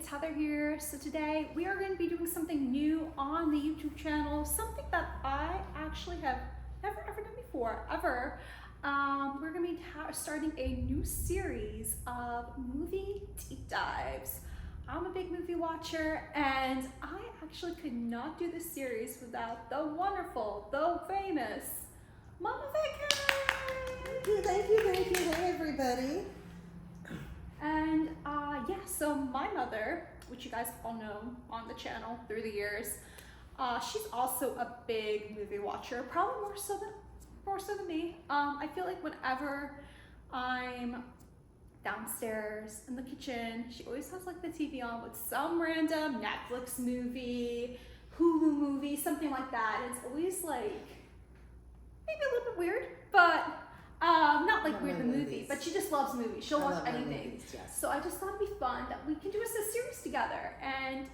it's Heather here. So today we are going to be doing something new on the YouTube channel, something that I actually have never ever done before, ever. We're going to be starting a new series of movie deep dives. I'm a big movie watcher, and I actually could not do this series without the wonderful, the famous Mama Vacay. Thank you. Hey, everybody. And yeah, so my mother, which you guys all know on the channel through the years, she's also a big movie watcher, probably more so than me. I feel like whenever I'm downstairs in the kitchen, she always has like the TV on with some random Netflix movie, Hulu movie, something like that. It's always like maybe a little bit weird, but not like weird the movie, but she just loves movies. She'll watch anything. Movies, yes. So I just thought it'd be fun that we can do a series together and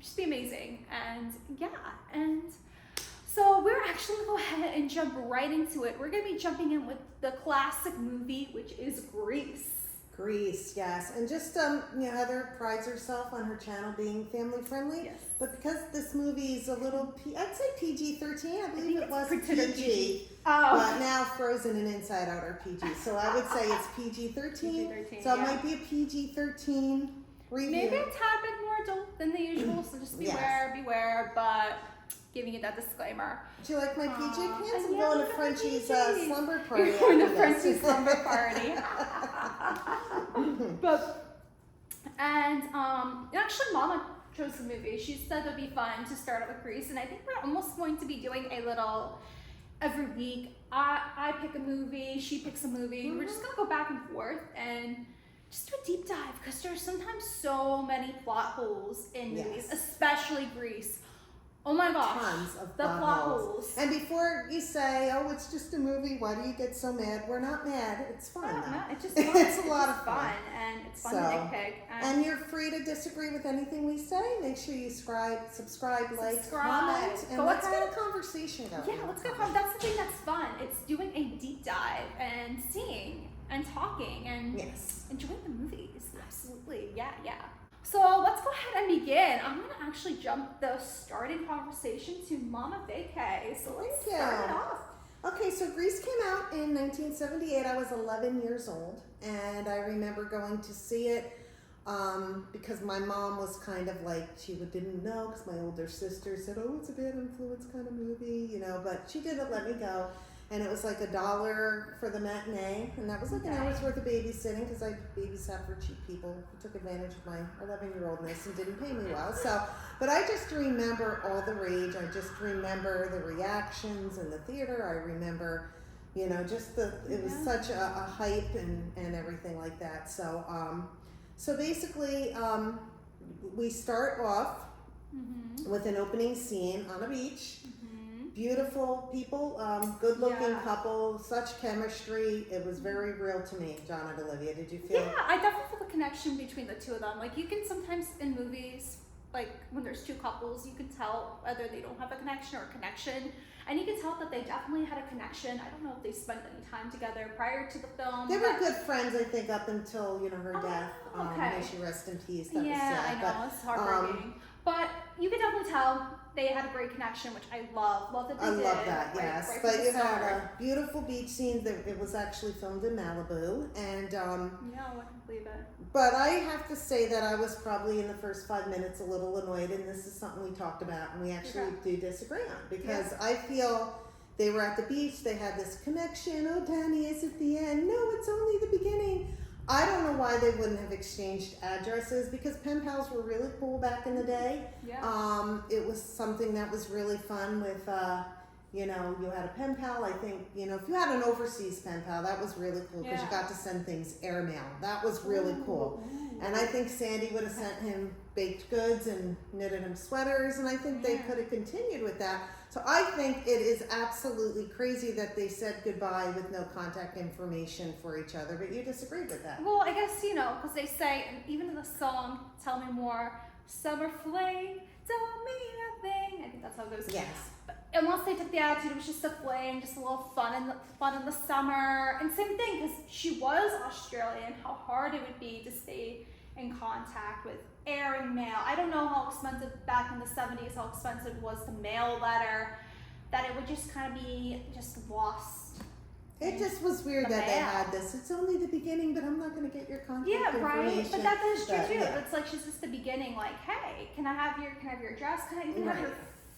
just be amazing. And yeah, and so we're actually gonna go ahead and jump right into it. We're gonna be jumping in with the classic movie, which is Grease. Grease, yes. And just, Heather prides herself on her channel being family friendly. Yes. But because this movie is a little, I'd say PG-13, I believe it was considered PG. Oh. But now Frozen and Inside Out are PG. So I would say it's PG-13. PG-13, So it yeah. might be a PG-13 review. Maybe a tad bit more adult than the usual, so just beware, but giving you that disclaimer. Do you like my PG pants? I'm yeah, going look to at my Frenchie's PJs. slumber party. You're going to after this. Frenchie's slumber party. And actually Mama chose the movie. She said it would be fun to start out with Grease, and I think we're almost going to be doing a little every week. I pick a movie, she picks a movie. We're just gonna go back and forth and just do a deep dive, because there's sometimes so many plot holes in movies, especially Grease. Oh my gosh, tons of the plot holes. And before you say, "Oh, it's just a movie," why do you get so mad? We're not mad. It's fun. It's just fun. It's a lot of fun, and it's fun to nitpick. And you're free to disagree with anything we say. Make sure you subscribe, like, comment, and let's get a conversation going. Yeah, let's get a That's the thing that's fun. It's doing a deep dive and seeing and talking and enjoying the movies. Absolutely, yeah. So let's go ahead and begin. I'm gonna actually jump the starting conversation to Mama Vacay. So let's start it off. Okay, so Grease came out in 1978. I was 11 years old, and I remember going to see it because my mom was kind of like, she didn't know, because my older sister said, "Oh, it's a bad influence kind of movie," but she didn't let me go. And it was like $1 for the matinee, and that was like an hour's worth of babysitting, because I babysat for cheap people who took advantage of my 11-year-oldness and didn't pay me well. So, but I just remember all the rage. I just remember the reactions in the theater. I remember, just it was such a hype and everything like that. So, so basically, we start off with an opening scene on a beach. Beautiful people, good-looking couple, such chemistry. It was very real to me. John and Olivia, did you feel? Yeah, I definitely feel the connection between the two of them. Like, you can sometimes in movies, like when there's two couples, you can tell whether they don't have a connection or a connection. And you can tell that they definitely had a connection. I don't know if they spent any time together prior to the film. They were good friends, I think, up until, her death. May she rest in peace. That was sad. I know, it's heartbreaking. But you can definitely tell they had a great connection, which I love. Love that they did. I love that, yes. Right But you had a beautiful beach scene. It was actually filmed in Malibu, and yeah, I wouldn't believe it. But I have to say that I was probably in the first 5 minutes a little annoyed, and this is something we talked about and we actually do disagree on, because I feel they were at the beach, they had this connection. Oh, Danny is at the end. No, it's only the beginning. I don't know why they wouldn't have exchanged addresses, because pen pals were really cool back in the day. Yeah. It was something that was really fun with, you had a pen pal. I think, if you had an overseas pen pal, that was really cool, because you got to send things airmail. That was really cool. And I think Sandy would have sent him baked goods and knitted him sweaters, and I think they could have continued with that. So I think it is absolutely crazy that they said goodbye with no contact information for each other, but you disagreed with that. Well, I guess, because they say, and even in the song, Tell Me More, summer fling, don't mean a thing. I think that's how it goes. Yes. But unless they took the attitude, it was just a fling, just a little fun in the summer. And same thing, because she was Australian, how hard it would be to stay in contact with airing mail. I don't know how expensive back in the 70s, how expensive it was to mail a letter, that it would just kind of be just lost. It just was weird The that they mail. had this. It's only the beginning, but I'm not going to get your contact Yeah, information. right. But that is true But, too. yeah. It's like she's just the beginning. Like, hey, can I have your address? Can I even have your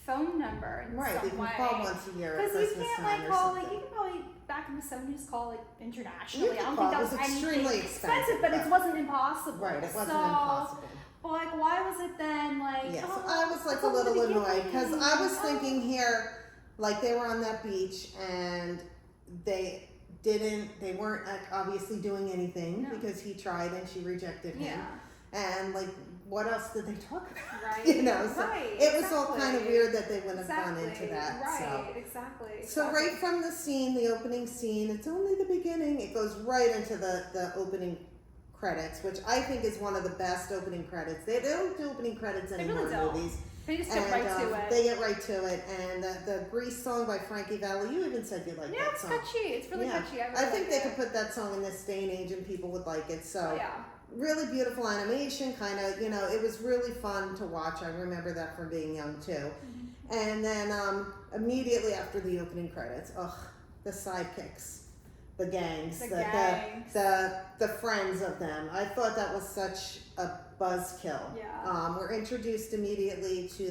phone number in Right, some you can way? call once a year at Because you Christmas can't time like or call something. like you can probably back in the 70s call like internationally. You I could don't call. think that It was was anything extremely expensive, but it but- wasn't impossible. Right, it wasn't So, impossible. But like, why was it then like? Yeah, so oh, I was like it's a only the little annoyed because beginning. I was Oh. thinking here, like they were on that beach and they weren't like, obviously doing anything No. because he tried and she rejected him. Yeah. And like, what else did they talk about? Right. You know, so Right. it was all kind of exactly. weird that they wouldn't have Exactly. gone into that. Right. Exactly. So Exactly. right from the scene, the opening scene, it's only the beginning. It goes right into the opening credits, which I think is one of the best opening credits. They don't do opening credits They anymore really in don't. movies. They just get right to it. They get right to it. And the Grease song by Frankie Valli, you even said you liked Yeah, that it's song. catchy. It's really Yeah. catchy. I, really I think like they it. could put that song in this day and age and people would like it. So Oh, yeah. really beautiful animation, kind of, it was really fun to watch. I remember that from being young too. Mm-hmm. And then immediately after the opening credits, the sidekicks, the gangs, The gangs. the friends of them. I thought that was such a buzzkill. Yeah. We're introduced immediately to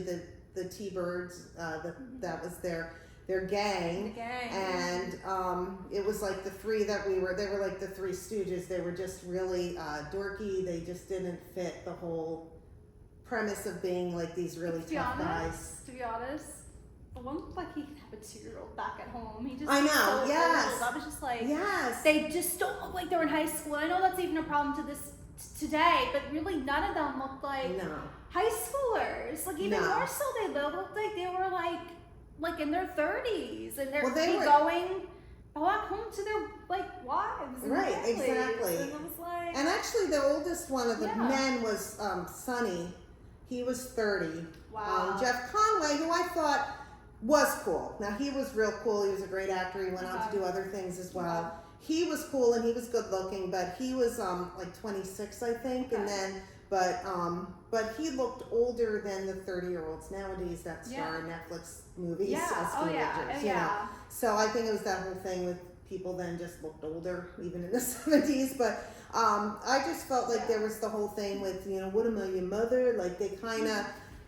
the T-Birds. That was their gang. The gang. And it was like the three they were like the Three Stooges. They were just really dorky. They just didn't fit the whole premise of being like these really tough guys. To be honest, the one looked like he could have a 2-year-old back at home. He just I know, looked so yes. old. I was just like, Yes. they just don't look like they're in high school. I know that's even a problem to this today, but really none of them looked like No. high schoolers. Like even No. more so, they looked like they were like in their 30s and they're Well, they were- going back home to their like wives. And Right, families. exactly. And I was like, And actually, the oldest one of the Yeah. men was Sonny. He was 30. wow. Jeff Conway, who I thought was cool. Now, he was real cool. He was a great actor. He went on to do other things as well. Yeah. He was cool and he was good looking, but he was like 26, I think. And Okay. then, but he looked older than the 30-year-olds nowadays that star in Netflix movies Yeah. as Oh teenagers. yeah. Oh you know? yeah. So I think it was that whole thing with people then just looked older, even in the 70s. But I just felt like there was the whole thing with, what am I, your mother? Like they kind of,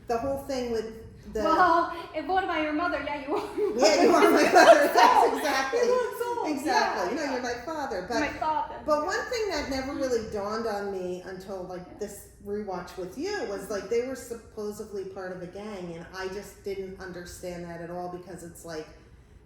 the whole thing with the... Well, if what am I your mother? Yeah, you are. Yeah, you are my mother. That's exactly. You look so old. Exactly. Yeah, You're my father. But my father. but one thing that never really dawned on me until like this rewatch with you was like they were supposedly part of a gang, and I just didn't understand that at all because it's like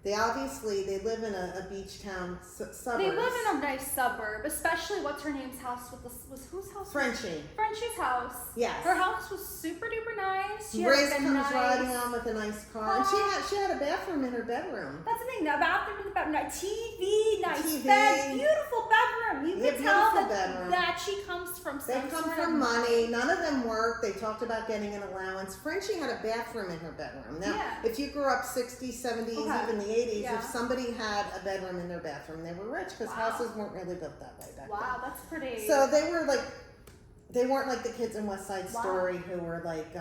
they live in a beach town suburb. They live in a nice suburb, especially what's her name's house was whose house? Frenchie. Frenchie's house. Yes. Her house was super duper nice. She had, Grace like, a comes nice, riding on with a nice car, and she had a bathroom in her bedroom. That's the thing. The bathroom in the bedroom, TV, nice TV. bed, beautiful bedroom. You Yeah, can tell beautiful that, bedroom. that she comes from They some come sort from of money. None of them work. They talked about getting an allowance. Frenchie had a bathroom in her bedroom. Now, Yeah. if you grew up 60s, 70s, Okay. even the 80s, Yeah. if somebody had a bedroom in their bathroom, they were rich because Wow. houses weren't really built that way back Wow, that's pretty. then. So they were like, they weren't like the kids in West Side Wow. Story who were like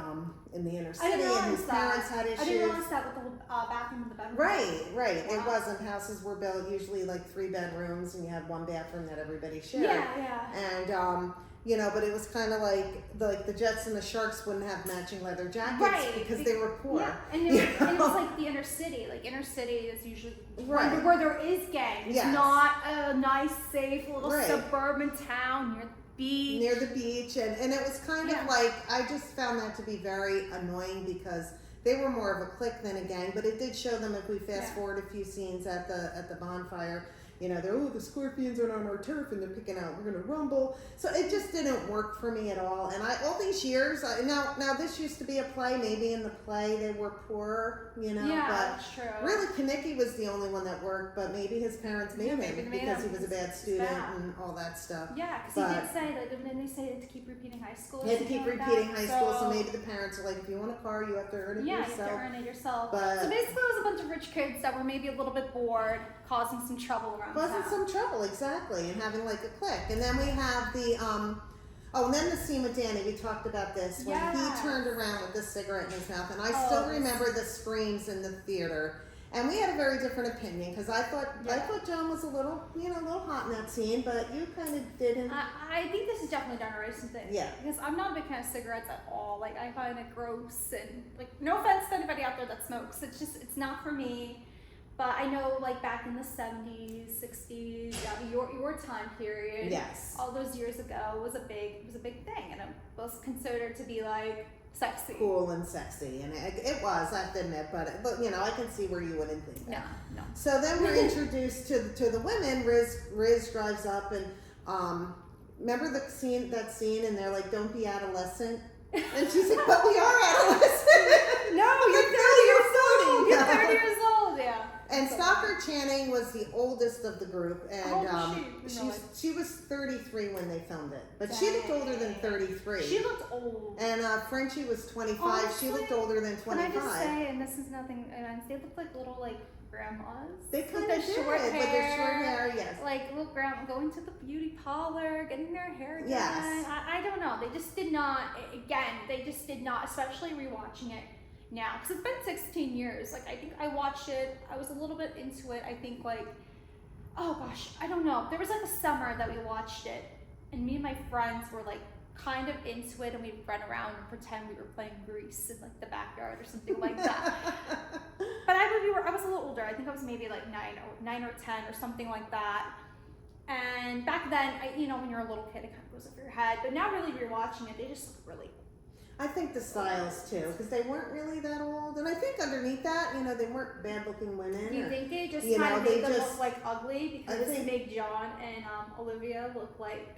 in the inner I city didn't and realize whose that. parents had issues. I didn't realize that with the bathroom in the bedroom. Right. It Wow. wasn't. Houses were built usually like 3 bedrooms, and you had one bathroom that everybody shared. Yeah. And but it was kind of like the Jets and the Sharks wouldn't have matching leather jackets Right, because they were poor. Yeah, and it was like the inner city. Like inner city is usually Right. where there is gangs. It's Yes. not a nice, safe little Right. suburban town near the beach. Near the beach, and it was kind Yeah. of like I just found that to be very annoying because they were more of a clique than a gang. But it did show them if we fast Yeah. forward a few scenes at the bonfire. They're the scorpions are on our turf and they're picking out, we're gonna rumble. So it just didn't work for me at all. And all these years, now this used to be a play. Maybe in the play they were poorer, Yeah, but that's true. really Kanicki was the only one that worked. But maybe his parents made Yeah, maybe him they made because him he was a because bad he's student bad. and all that stuff. Yeah, because he But- did say that. Didn't they say to keep repeating high school? or He had to something keep like repeating that? high school, so maybe the parents are like, if you want a car, you have to earn it Yeah, you yourself. have to earn it yourself. But- so basically, it was a bunch of rich kids that were maybe a little bit bored, causing some trouble around Causing town. some trouble, exactly, and having like a clique. And then we have Oh, and then the scene with Danny, we talked about this, when Yes. he turned around with the cigarette in his mouth, and I Oh, still this- remember the screams in the theater. And we had a very different opinion, because I thought John was a little, a little hot in that scene, but you kind of didn't. I think this is definitely a generation thing. Yeah. Because I'm not a big fan of cigarettes at all. Like, I find it gross, and like, no offense to anybody out there that smokes. It's just, it's not for me. But I know, like, back in the 70s, 60s, your time period, Yes. all those years ago, was a big thing, and it was considered to be like sexy. Cool and sexy, and it was, I have to admit, but I can see where you wouldn't think that. No. So then we're introduced to the women. Riz drives up, and remember that scene, and they're like, "Don't be adolescent," and she's like, "But we are adolescent." No, you're 30 years old. You're 30 years old, yeah. And Stalker Channing was the oldest of the group, and How old was she? she was 33 when they filmed it, but she looked older than 33. She looked old. And Frenchie was 25. Honestly, she looked older than 25. Can I just say, and this is nothing, they look like little like grandmas. They kind with of their did, short with their short hair, yes. Like little grandma going to the beauty parlor, getting their hair done. Yes. I don't know. They just did not. Again, they just did not. Especially rewatching it now, because it's been 16 years. Like, I think I watched it. I was a little bit into it. I think like, oh gosh, I don't know. There was like a summer that we watched it, and me and my friends were like kind of into it, and we'd run around and pretend we were playing Grease in like the backyard or something like that. But I was a little older. I think I was maybe like 9 or 10 or something like that. And back then, when you're a little kid, it kind of goes over your head. But now, really rewatching it, they just look really. I think the styles too, because they weren't really that old, and I think underneath that, they weren't bad-looking women. Do you think they just you kind know, of they made them just- look like ugly because I they think- made John and Olivia look like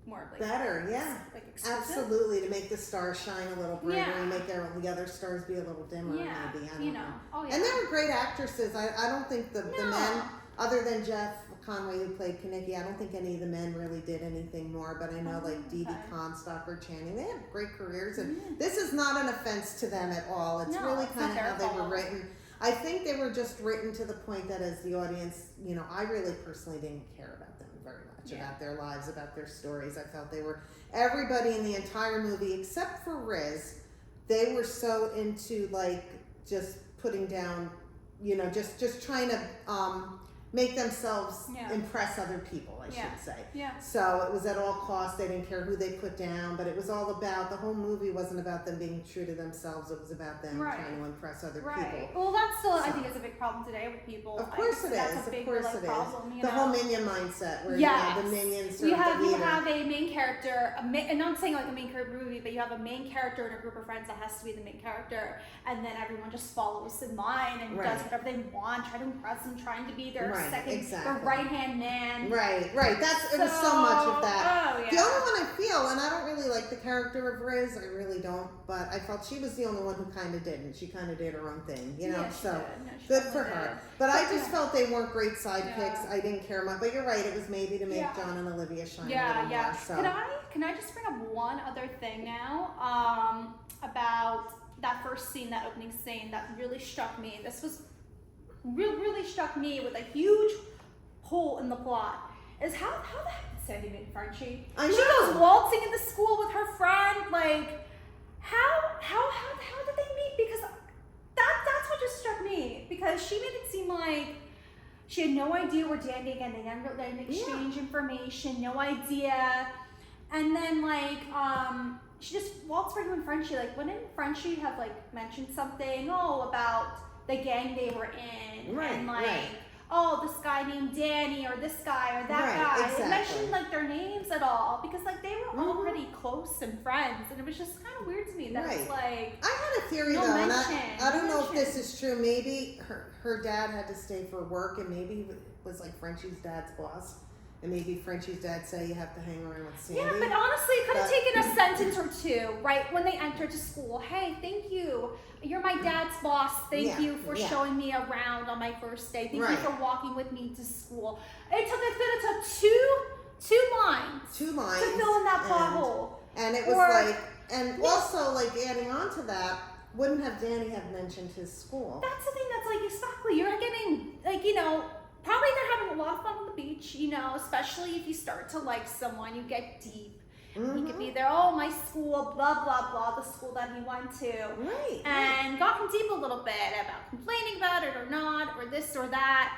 more like Better, yeah. like exquisite? Absolutely, to make the stars shine a little brighter, Yeah. and make the other stars be a little dimmer, Yeah, maybe. I don't know. Oh yeah. And they were great actresses. I don't think the men, other than Jeff Conway who played Kanicki, I don't think any of the men really did anything more. But I know like Dee Dee okay. Khan, Stalker Channing, they had great careers, and this is not an offense to them at all. It's No, really it's kind of not how their they were fault. written. I think they were just written to the point that as the audience, I really personally didn't care about them very much, about their lives, about their stories. I felt they were, everybody in the entire movie except for Riz, they were so into like just putting down, just trying to make themselves impress other people, I should say. Yeah. So it was at all costs. They didn't care who they put down, but it was all about, the whole movie wasn't about them being true to themselves. It was about them trying to impress other people. Well, that's still, I think, is a big problem today with people. Of course it is. That's a big, Of course it is. problem, The whole minion mindset, where the minions serve you the leader. have a main character, and not saying like a main character movie, but you have a main character in a group of friends that has to be the main character, and then everyone just follows in line and does whatever they want, try to impress them, trying to be their second, their right hand man. Right. It was so much of that. Oh yeah. The only one I feel, and I don't really like the character of Riz, I really don't, but I felt she was the only one who kind of didn't. She kind of did her own thing, so good for her. But I just felt they weren't great sidekicks. I didn't care much, but you're right, it was maybe to make John and Olivia shine a little more. So. Can I just bring up one other thing now about that first scene, that opening scene that really struck me. This was really struck me with a huge hole in the plot. Is how the heck did Sandy meet Frenchie? I She know. goes waltzing into school with her friend. Like, how did they meet? Because that's what just struck me. Because she made it seem like she had no idea where Dandy, again, they didn't exchange information, no idea. And then she just waltzed right in Frenchie. Like, wouldn't Frenchie have mentioned something about the gang they were in, oh, this guy named Danny, or this guy, or that guy. Exactly. It mentioned their names at all, because they were all pretty close and friends, and it was just kind of weird to me that it's I had a theory though, and I don't know if this is true. Maybe her dad had to stay for work, and maybe it was Frenchie's dad's boss. And maybe Frenchie's dad said you have to hang around with Sandy. Yeah, but honestly, it could have taken a sentence or two, right? When they entered to school. Hey, thank you. You're my dad's boss. Thank you for showing me around on my first day. Thank you for walking with me to school. It took two lines. 2 lines. To fill in that pothole. And it was also adding on to that, wouldn't have Danny have mentioned his school. That's the thing that's exactly, you're getting, probably they're having a lot of fun on the beach, especially if you start to like someone, you get deep He could be there, oh, my school, blah, blah, blah, the school that he went to. Right. And got him deep a little bit about complaining about it or not, or this or that.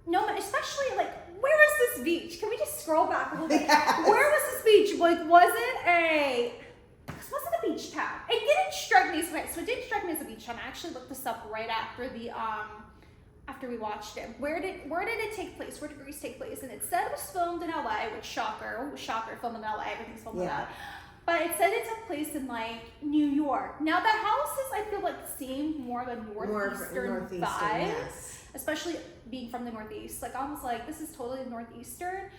No, especially like, where is this beach? Can we just scroll back a little bit? Yes. Where was this beach? Like, was it a beach town? It didn't strike me as it didn't strike me as a beach town. I actually looked this up right after after we watched it. Where did it take place? Where did Grease take place? And it said it was filmed in LA, which shocker, filmed in LA, everything's filmed in LA. But it said it took place in like New York. Now the houses I feel like seem more of a northeastern vibe. Yes. Especially being from the Northeast. Like I was like, this is totally Northeastern.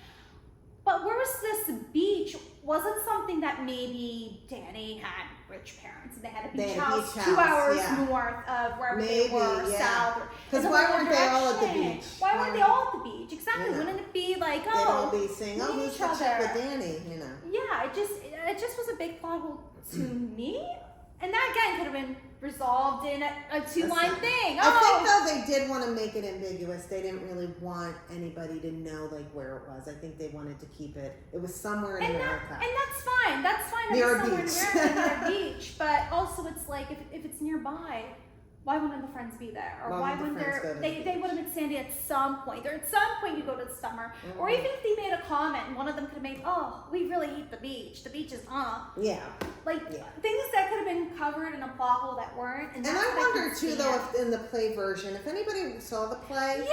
But where was this beach? Was it something that maybe Danny had rich parents and they had a beach house 2 hours north of wherever they were, south? Because why weren't they all at the beach? Why weren't they all at the beach? Exactly. Wouldn't it be like, they'd all be saying, oh, who's the chick with Danny? You know. Yeah, it just was a big plot hole to me. And that again could have been resolved in a two-line thing. I think though they did want to make it ambiguous. They didn't really want anybody to know like where it was. I think they wanted to keep it. It was somewhere in America. And that's fine. That's fine. Near a somewhere beach. in America, near a beach. But also, it's like if it's nearby, why wouldn't the friends be there? Or why wouldn't they would have been Sandy at some point. Or at some point you go to the summer. Or even if they made a comment and one of them could have made, oh, we really hate the beach. The beach is things that could have been covered in a plot hole that weren't. And I wonder too though if in the play version, if anybody saw the play,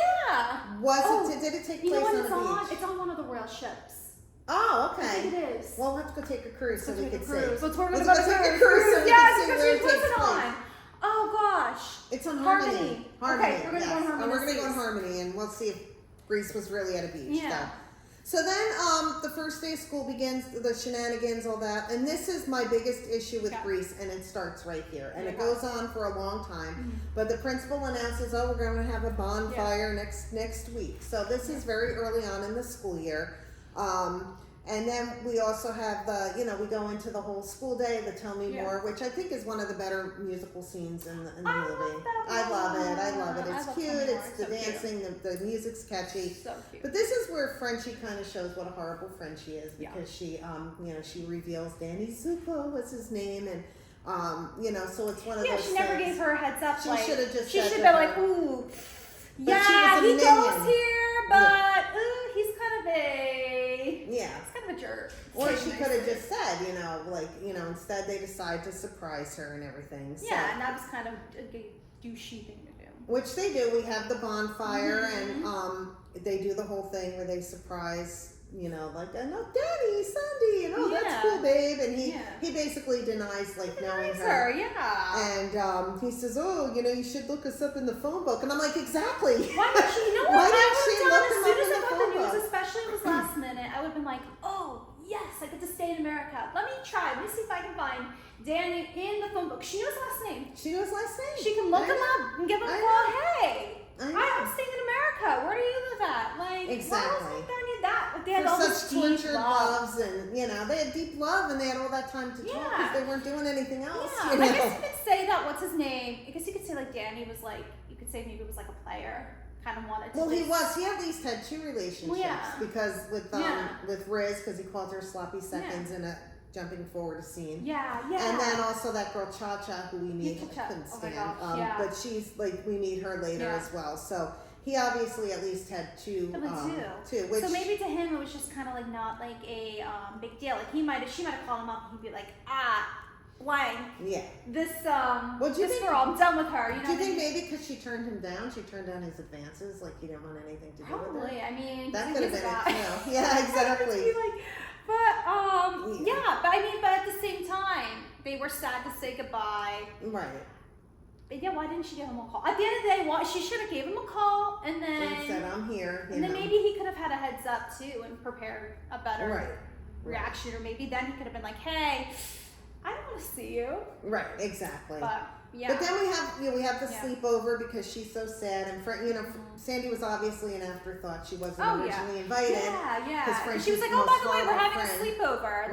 did it take place on the beach? It's on one of the royal ships. Oh, okay. I think it is. Well, we'll have to go take a cruise so we can see. Let's go take a cruise. Yes, because we put it on. Oh gosh. It's on Harmony. Okay, we're gonna go on Harmony. We're gonna go on Harmony, and we'll see if Grease was really at a beach. Yeah. So then, the first day of school begins, the shenanigans, all that, and this is my biggest issue with Grease, and it starts right here, and it goes on for a long time. But the principal announces, "Oh, we're going to have a bonfire next week." So this is very early on in the school year. And then we also have we go into the whole school day, the Tell Me More, which I think is one of the better musical scenes in the movie. I love it. It's cute. It's the dancing. The music's catchy. So cute. But this is where Frenchie kind of shows what a horrible friend she is because she, she reveals Danny Zuko was his name, and so it's one of those. Yeah, she never gave her a heads up. She should have just. She should have been like, ooh, he goes here, but he's kind of a. Yeah. It's kind of a jerk. Or she could have just said, instead they decide to surprise her and everything. So. Yeah, and that was kind of a douchey thing to do. Which they do. We have the bonfire, and they do the whole thing where they surprise, no, Danny, Sandy, that's cool, babe. And he basically denies, knowing her. And he says, oh, you should look us up in the phone book. And I'm like, exactly. Why would she know? Why didn't she look him up in the phone book? Especially if it was last minute, I would have been like, oh, yes, I get to stay in America. Let me try. Let me see if I can find Danny in the phone book. She knows last name. She knows last name. She can look him up and give him a call. Hey, I'm staying in America. Where do you live at? Exactly. Why was I need that? They had for all such this tortured loves, and they had deep love, and they had all that time to talk because they weren't doing anything else. Yeah, I guess you could say that. What's his name? I guess you could say Danny was you could say maybe it was a player. Kind of wanted to. Well, he was. He at least had two relationships because with Riz, because he called her sloppy seconds in a jumping forward scene. Yeah. And then also that girl Cha Cha, who we meet, I couldn't stand. But she's we meet her later as well. So he obviously at least had two. Which, so maybe to him it was just kind of not a big deal. She might have called him up and he'd be like, blank. Yeah. This girl, I'm done with her. Do you think maybe because she turned him down, she turned down his advances, he didn't want anything to do with her? Probably. I mean, that could have been it too. Yeah, exactly. But at the same time, they were sad to say goodbye. Right. But yeah, why didn't she give him a call? At the end of the day, she should have gave him a call and then said, I'm here. And then maybe he could have had a heads up too and prepared a better reaction, or maybe then he could have been like, hey, I don't want to see you. Right, exactly. But then we have the sleepover because she's so sad, and Sandy was obviously an afterthought. She wasn't originally invited. Yeah. She was like, oh, by the way, we're having a sleepover.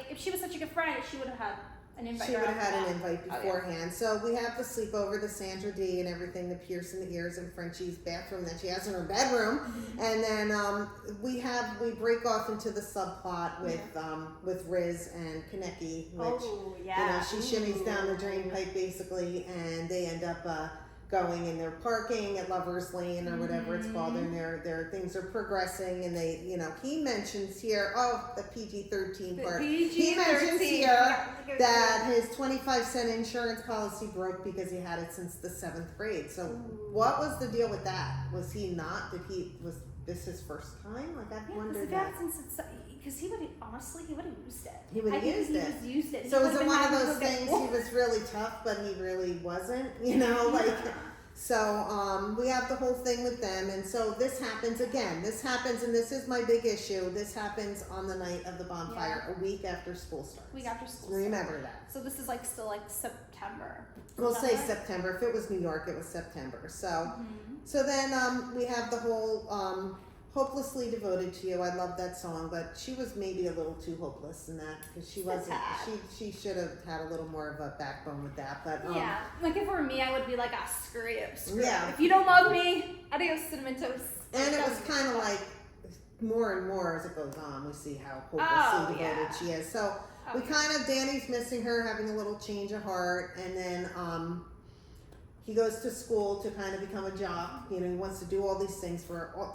If she was such a good friend, she would have had an invite. She would have had an that. invite beforehand. So we have the sleepover, the Sandra D and everything, the pierce in the ears and Frenchie's bathroom that she has in her bedroom. And then we break off into the subplot with Riz and Kaneki, which she shimmies down the drain pipe basically, and they end up going and they're parking at Lover's Lane or whatever it's called, and their things are progressing, and they, he mentions here, the PG-13 part. He mentions here that his 25-cent insurance policy broke because he had it since the 7th grade. So what was the deal with that? Was this his first time? Like, I've wondered that. Because he would have used it. He would have used it. So is it one of those things he was really tough, but he really wasn't? So we have the whole thing with them, and so this happens again. This happens, and this is my big issue. This happens on the night of the bonfire, a week after school starts. Remember that. So this is still September. We'll say September. If it was New York, it was September. So, so then we have the whole "Hopelessly Devoted to You." I love that song, but she was maybe a little too hopeless in that because she wasn't. She should have had a little more of a backbone with that. But if it were me, I would be like, screw you. Yeah. If you don't love me, adios, cinnamon toast. And it was kind of like more and more as it goes on, we see how hopelessly devoted she is. So we Danny's missing her, having a little change of heart, and then he goes to school to kind of become a jock. He wants to do all these things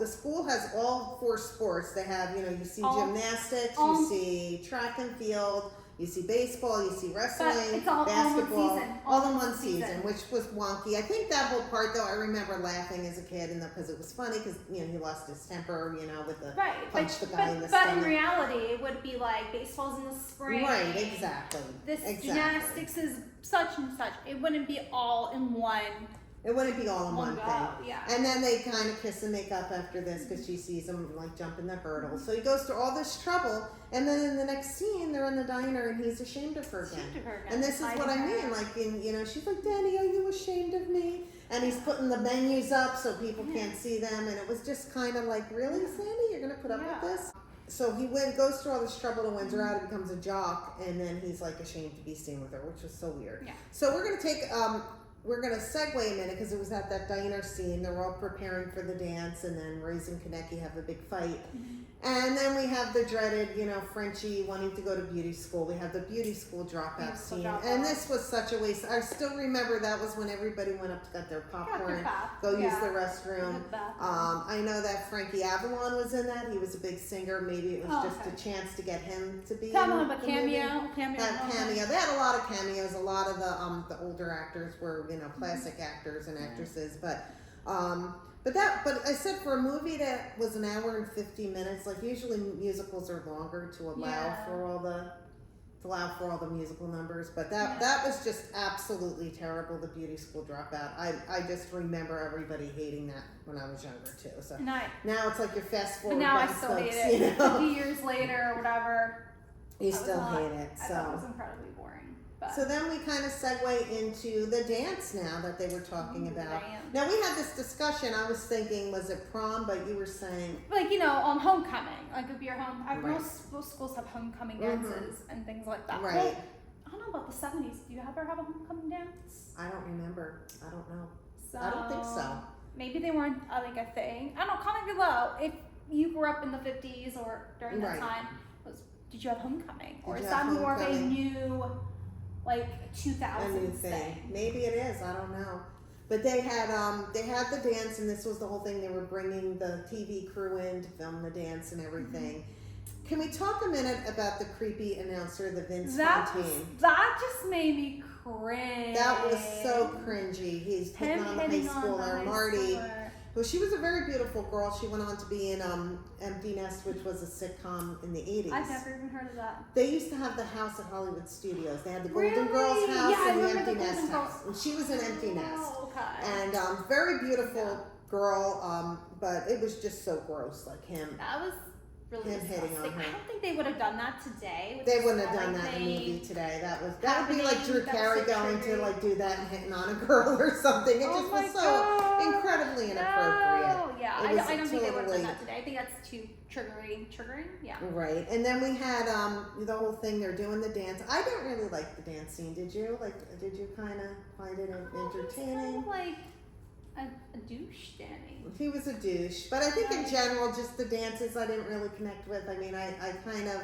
the school has all 4 sports. They have, you see gymnastics, you see track and field, you see baseball, you see wrestling, basketball, all in one season, which was wonky. I think that whole part, though, I remember laughing as a kid, and because it was funny, because he lost his temper, with the punch the guy in the stomach. But in reality, it would be like baseball's in the spring. Right, exactly. Gymnastics is such and such. It wouldn't be all in one. It wouldn't be all in one thing. Yeah. And then they kind of kiss and make up after this because she sees him jumping the hurdle. So he goes through all this trouble, and then in the next scene, they're in the diner, and he's ashamed of her again. And this is what I mean. She's like, "Danny, are you ashamed of me?" And he's putting the menus up so people can't see them, and it was just kind of like, really, Sandy, you're gonna put up with this? So he goes through all this trouble and wins her out. He becomes a jock, and then he's ashamed to be seen with her, which was so weird. Yeah. So we're gonna take. We're going to segue a minute because it was at that diner scene. They're all preparing for the dance, and then Riz and Kaneki have a big fight. And then we have the dreaded, Frenchie wanting to go to beauty school. We have the beauty school dropout scene. And this was such a waste. I still remember that was when everybody went up to get their popcorn, use the restroom. I know that Frankie Avalon was in that. He was a big singer. Maybe it was just a chance to get him to be in the cameo. They had a lot of cameos. A lot of the older actors were, classic actors and actresses. But I said for a movie that was an hour and 50 minutes, usually musicals are longer to allow for all the musical numbers. But that was just absolutely terrible. The beauty school dropout. I just remember everybody hating that when I was younger too. So now it's like you're fast forward. But now I still hate it. 50 years later or whatever. You still hate it. I thought it was incredibly boring. So then we kind of segue into the dance now that they were talking about. Now we had this discussion. I was thinking, was it prom? But you were saying, on homecoming. If you're home, most schools have homecoming dances and things like that. Right. Well, I don't know about the 70s. Do you ever have a homecoming dance? I don't remember. I don't know. So, I don't think so. Maybe they weren't a thing. I don't know. Comment below if you grew up in the 50s or during that time. Did you have homecoming, or is that more of a new? 2000s thing. Maybe it is. I don't know. But they had the dance, and this was the whole thing. They were bringing the TV crew in to film the dance and everything. Can we talk a minute about the creepy announcer, the Vince Fontaine? That just made me cringe. That was so cringy. He's putting on the high schooler, Marty. Well, she was a very beautiful girl. She went on to be in Empty Nest, which was a sitcom in the 80s. I've never even heard of that. They used to have the house at Hollywood Studios. They had the Golden Girls house and the Empty Nest house. And she was in Empty Nest. And very beautiful girl, but it was just so gross, like him. That was really him hitting on disgusting. her. I don't think they would have done that today. With They the wouldn't have done scarring that in a thing. movie today. That would be like Drew That was Carey so going to triggering. like do that and hitting on a girl or something. It Oh just my was so God. incredibly inappropriate. No. Yeah, It I was don't think they would have done totally- that today. I think that's too triggering. Triggering? Yeah. Right, and then we had the whole thing. They're doing the dance. I didn't really like the dance scene. Did you? Like, did you kind of find it entertaining? Kind of like a douche Danny. He was a douche, but I think in Right. general, just the dances I didn't really connect with. I mean, I kind of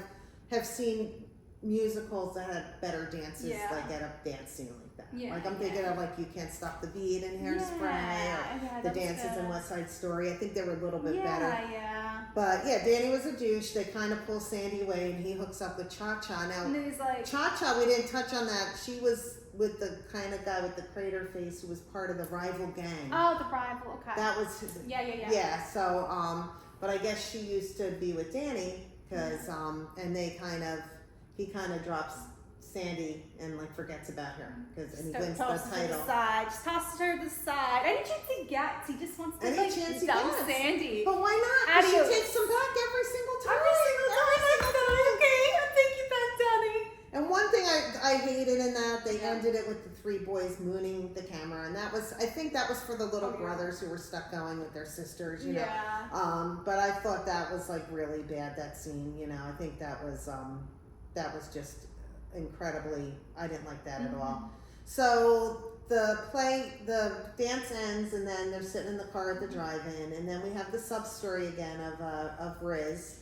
have seen musicals that had better dances, Yeah. like at a dance scene like that. Yeah, Like I'm thinking of like You Can't Stop the Beat and Hairspray, or Yeah, the that was dances in good. West Side Story. I think they were a little bit Yeah, better. yeah. But yeah, Danny was a douche. They kind of pull Sandy away, and he hooks up with Cha Cha. And Now, then he's like, Cha Cha, we didn't touch on that. She was with the kind of guy with the crater face who was part of the rival gang. oh, the rival. Okay. That was his. Yeah. Yeah. So, but I guess she used to be with Danny because, and he kind of drops Sandy and like forgets about her and he wins the tosses her to title. the side. Just tosses her to the side. Any chance he gets, he just wants to Any like chance he dump gets. Sandy. But why not? 'Cause she Adios. takes him back every single time. Okay, I'll take you back, Danny. And one thing I hated in that, they ended it with the three boys mooning the camera, and I think that was for the little brothers who were stuck going with their sisters, you know. Yeah. But I thought that was like really bad, that scene, you know. I think that was just incredibly, I didn't like that at all. So the dance ends, and then they're sitting in the car at the drive-in, and then we have the sub-story again of Riz.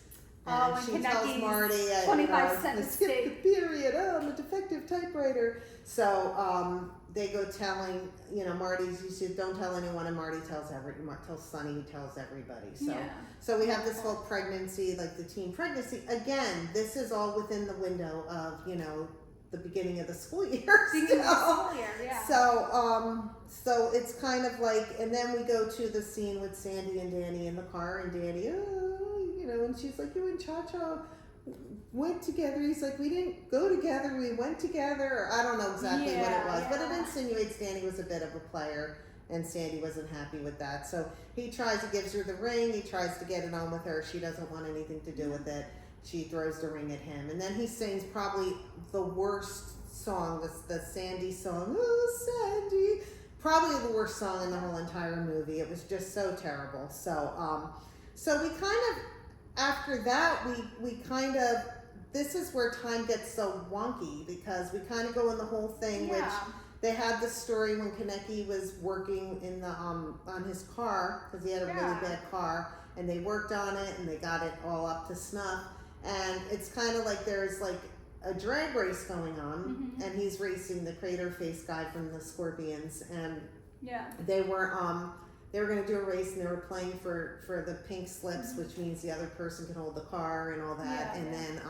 And and she Kanecki's tells Marty, 25-cent I skipped the period. Oh, I'm a defective typewriter. So they go telling, you know, Marty's. You said don't tell anyone, and Marty tells Sonny, he tells everybody. So so we have this whole pregnancy, like the teen pregnancy. Again, this is all within the window of, you know, the beginning of the school year. So it's kind of like, and then we go to the scene with Sandy and Danny in the car, and Danny, and she's like, you and Cha-Cha went together. He's like, we didn't go together, we went together. Or I don't know exactly what it was, but it insinuates Danny was a bit of a player, and Sandy wasn't happy with that. So he gives her the ring, he tries to get it on with her. She doesn't want anything to do with it. She throws the ring at him, and then he sings probably the worst song, the Sandy song, oh Sandy, probably the worst song in the whole entire movie. It was just so terrible. So we kind of, after that, we kind of, this is where time gets so wonky, because we kind of go in the whole thing, which they had the story when Kanecki was working in the on his car, because he had a really bad car, and they worked on it and they got it all up to snuff. And it's kind of like there's like a drag race going on, and he's racing the crater face guy from the Scorpions, and they were going to do a race, and they were playing for the pink slips, which means the other person can hold the car and all that. Then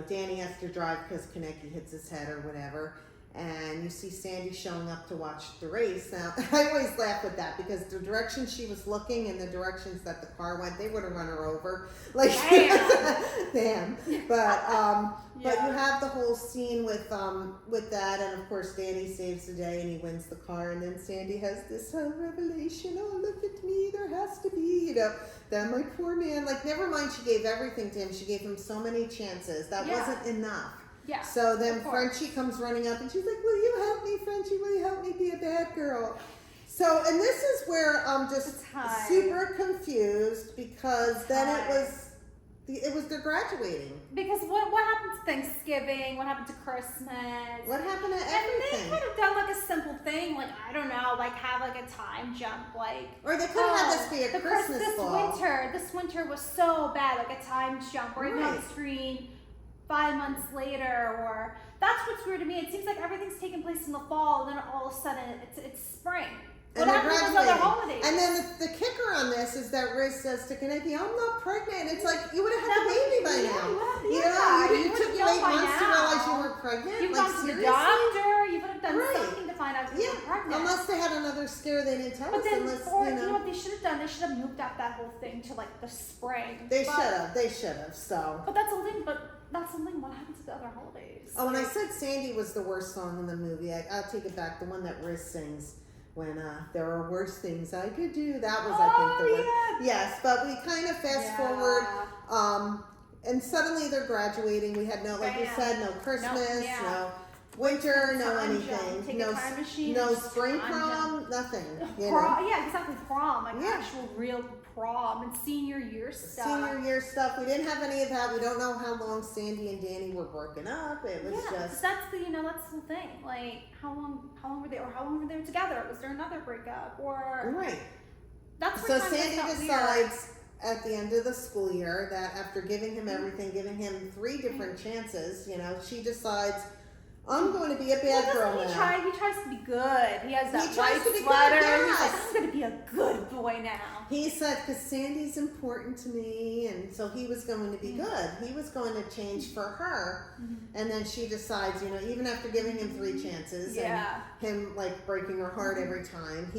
Danny has to drive because Kanecki hits his head or whatever. And you see Sandy showing up to watch the race. Now, I always laugh at that, because the direction she was looking and the directions that the car went, they would have run her over. Like, damn. But you have the whole scene with that, and of course Danny saves the day and he wins the car, and then Sandy has this revelation. Oh, look at me, there has to be, that my poor man. Like, never mind, she gave everything to him. She gave him so many chances. That wasn't enough. Yeah. So then Frenchie comes running up, and she's like, will you help me, Frenchie? Will you help me be a bad girl? So, and this is where I'm just super confused, because then it was they're graduating. Because what happened to Thanksgiving? What happened to Christmas? What happened to And everything? they could have done like a simple thing, like, I don't know, like have like a time jump, like. Or they could have had this be a Christmas ball. This winter was so bad, like a time jump, or even on the screen 5 months later, or that's what's weird to me. It seems like everything's taking place in the fall, and then all of a sudden it's spring. And what happened to those other holidays? And then the kicker on this is that Riz says to Kanecki, I'm not pregnant. It's like, you would have had the baby by now. You took 8 months to realize you were pregnant. You've like, gone to seriously? the doctor. You would have done something to find out you were pregnant. Unless they had another scare they didn't tell us. Then, unless, you know what they should have done? They should have moved up that whole thing to like the spring. They should have. So. But that's something. What happened to the other holidays? Oh, when I said Sandy was the worst song in the movie, I'll take it back. The one that Riz sings when there are worse things I could do. That was, I think, the worst. Yes, but we kind of fast forward. And suddenly they're graduating. We had no, like you Yeah. said, no Christmas, yeah. no winter, no Time anything, jump. Take no a time machine no and just spring time prom, nothing. You know, Prom, yeah, exactly. Prom, like Yeah. actual real prom and senior year stuff. senior year stuff. We didn't have any of that. We don't know how long Sandy and Danny were broken up. It was Yeah, just that's the that's the thing. Like how long were they together? Was there another breakup or right. that's So where times Sandy got weird. decides at the end of the school year that after giving him everything, giving him 3 different chances, you know, she decides, I'm going to be a bad girl doesn't now. he tries to be good. He has that He tries white to be good, sweater. yes. He's like, I'm gonna be a good boy now. He said, because Sandy's important to me, and so he was going to be good. He was going to change for her, and then she decides, you know, even after giving him 3 chances Yeah. and him like breaking her heart every time,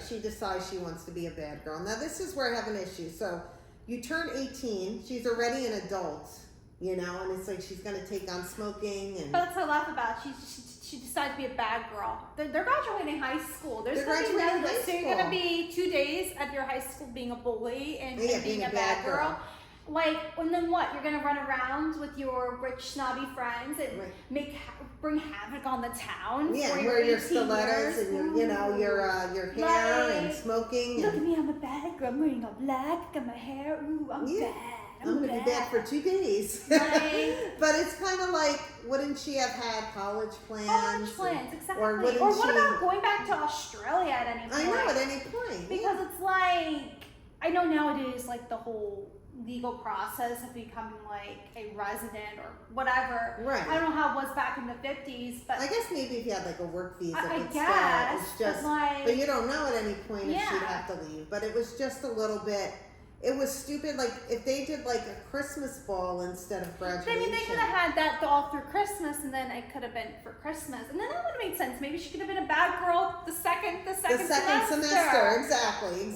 she decides she wants to be a bad girl. Now this is where I have an issue. So you turn 18, she's already an adult, you know, and it's like she's going to take on smoking and. But that's what I laugh about. She decided to be a bad girl. They're graduating high school. There's They're going to be graduating none of high this. So you're school. going to be 2 days at your high school being a bully and being a bad girl. Like, and then what? You're going to run around with your rich, snobby friends and Right. bring havoc on the town. Yeah, for wear your 18 stilettos years. and your hair and smoking. Look And at me, I'm a bad girl. I'm wearing all black. Got my hair. Ooh, I'm bad. I'm gonna be bad for 2 days. Like, But it's kind of like, wouldn't she have had college plans? exactly. Or wouldn't what she? about going back to Australia at any point? I know, at any point. Because it's like, I know nowadays, like the whole legal process of becoming like a resident or whatever. Right. I don't know how it was back in the 50s, but I guess maybe if you had like a work visa, I but guess, still, it's just. but like, But you don't know at any point if Yeah. she'd have to leave. But it was just a little bit. It was stupid. Like if they did like a Christmas ball instead of graduation. I mean, they could have had that all through Christmas, and then it could have been for Christmas, and then that would have made sense. Maybe she could have been a bad girl the second semester. Exactly.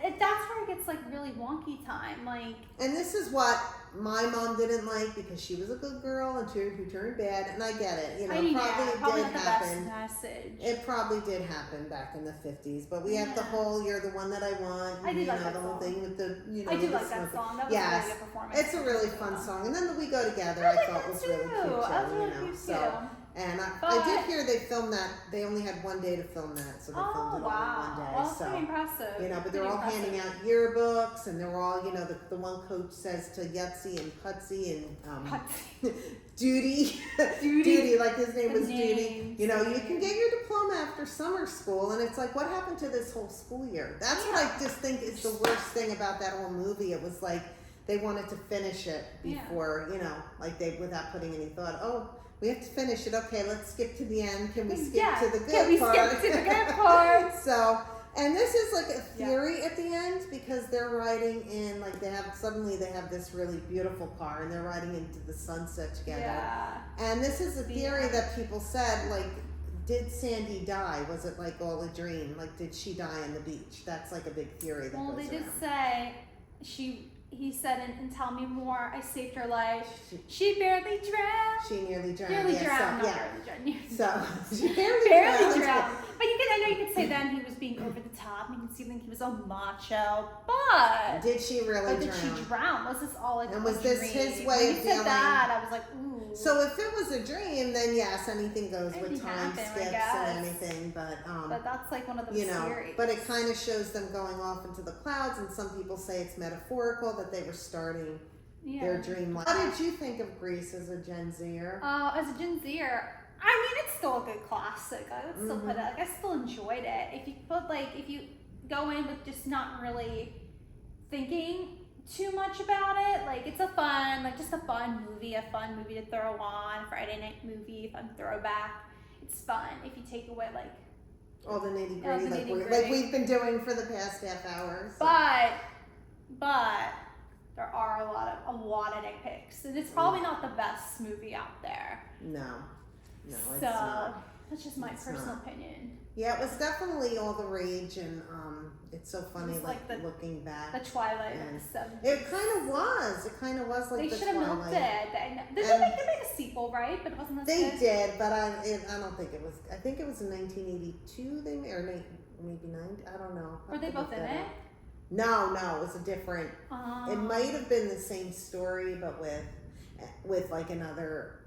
Like that's where it gets like really wonky time. Like, and this is what my mom didn't like because she was a good girl and who turned bad, and I get it. You know, probably did not the happen. best message. It probably did happen back in the 50s, but we have the whole "You're the one that I want." I did like that the whole song. thing with the I do the like that smoking. song. That was Yes. a really good performance. It's a really fun song, and then the "We Go Together" I thought was really cute too. That was really cute So, too. and I But- did hear they filmed that. They only had 1 day to film that, so they filmed it all in 1 day. Well, that's so. pretty impressive. You know, but they're Pretty all impressive. handing out yearbooks, and they're all, the one coach says to Yutzy and Putsy and Duty, Duty, like his name was Duty. You know, you can get your diploma after summer school, and it's like, what happened to this whole school year? That's what I just think is the worst thing about that whole movie. It was like they wanted to finish it before, like without putting any thought. Oh, we have to finish it. Okay, let's skip to the end. Can we skip to the good part? Skip to the good part? So, and this is like a theory at the end because they're riding in, like they have this really beautiful car and they're riding into the sunset together. Yeah. And this is a theory that people said, like, did Sandy die? Was it like all a dream? Like, did she die on the beach? That's like a big theory that goes They did around. say he said, and tell me more, I saved her life. She barely drowned. She nearly drowned. Barely yeah, drowned. So, Not yeah. barely drowned. So she barely drowned. But I know you could say then he was being over the top. You can see that he was all macho. But Did she really did drown? she drown? Was this all a And was dream? this his way when of you feeling? said that, I was like, ooh. So if it was a dream, then yes, anything goes with Anything time happen, I skips guess. and anything. But that's like one of those theories. But it kind of shows them going off into the clouds, and some people say it's metaphorical that they were starting their dream life. How did you think of Grease as a Gen Zer? As a Gen Zer, I mean, it's still a good classic. I would still put it. Like, I still enjoyed it. If you go in with just not really thinking too much about it, like it's just a fun movie to throw on, Friday night movie, fun throwback. It's fun if you take away like all the nitty all the gritty, nitty-gritty. like we've been doing for the past half hour. So. But there are a lot of nitpicks, and it's probably not the best movie out there. No, it's So not. that's just my personal opinion. Yeah, it was definitely all the rage, and it's so funny, It's like looking back. The Twilight And of the 70s. It kind of was like They the should have milked Twilight. it. They make a sequel, right? But it wasn't as They good. did, but I don't think it was. I think it was in 1982. Maybe 90. I don't know. Were they both in it? No, it was a different. It might have been the same story, but with like another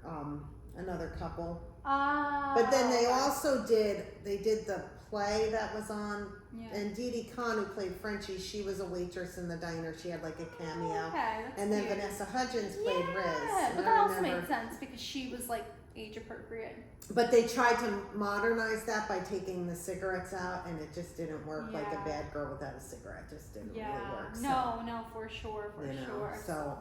couple. But then they also did the play that was on, and Dee Dee Khan, who played Frenchie, she was a waitress in the diner. She had like a cameo. Okay, and then cute. Vanessa Hudgens played Riz. Yeah, but And that I also remember, made sense because she was like age appropriate. But they tried to modernize that by taking the cigarettes out, and it just didn't work. Like a bad girl without a cigarette just didn't really work. So, No, for sure, sure. So,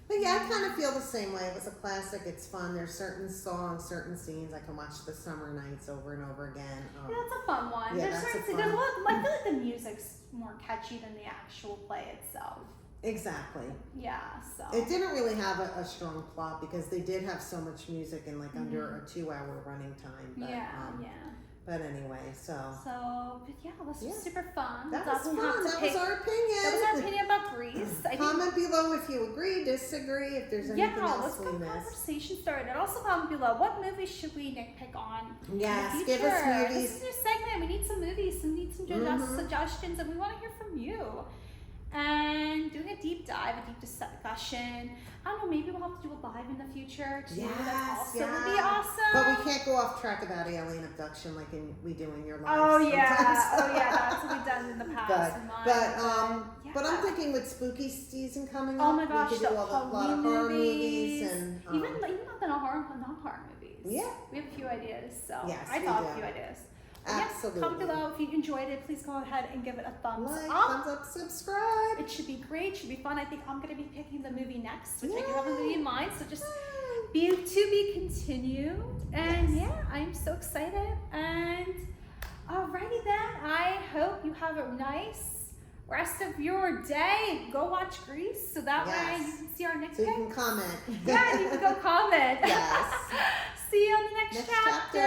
but yeah, I kind of feel the same way. It was a classic. It's fun. There's certain songs, certain scenes. I can watch the summer nights over and over again. Yeah, that's a fun one. Yeah, There's certain there's a lot. I feel like the music's more catchy than the actual play itself. Exactly. Yeah. So it didn't really have a strong plot because they did have so much music in like under a 2-hour running time. But, But anyway, but yeah, this was super fun. That was fun. That was our opinion. That was our opinion about Grease. Comment below if you agree, disagree, if there's anything else let's we get missed. conversation started. Also comment below what movies should we nitpick on. Yes, in the give future. us movies. This is a new segment. We need some movies. We need some suggestions, and we want to hear from you. And doing a deep dive, a deep discussion. I don't know, maybe we'll have to do a live in the future too. That also would be awesome. But we can't go off track about alien abduction like we do in your lives. That's what we've done in the past. But I'm thinking with spooky season coming up, oh my gosh, we could do a lot of horror movies and even not horror movies. Yeah, we have a few ideas. So yes, I thought of a few ideas. Absolutely. Comment below if you enjoyed it. Please go ahead and give it a thumbs up. Thumbs up, subscribe. It should be great. Should be fun. I think I'm going to be picking the movie next, which I do have a movie in mind. So just to be continued. And I'm so excited. And alrighty then. I hope you have a nice rest of your day. Go watch Grease so that way you can see our next So you can comment. Yeah, you can go comment. Yes. See you on the next chapter.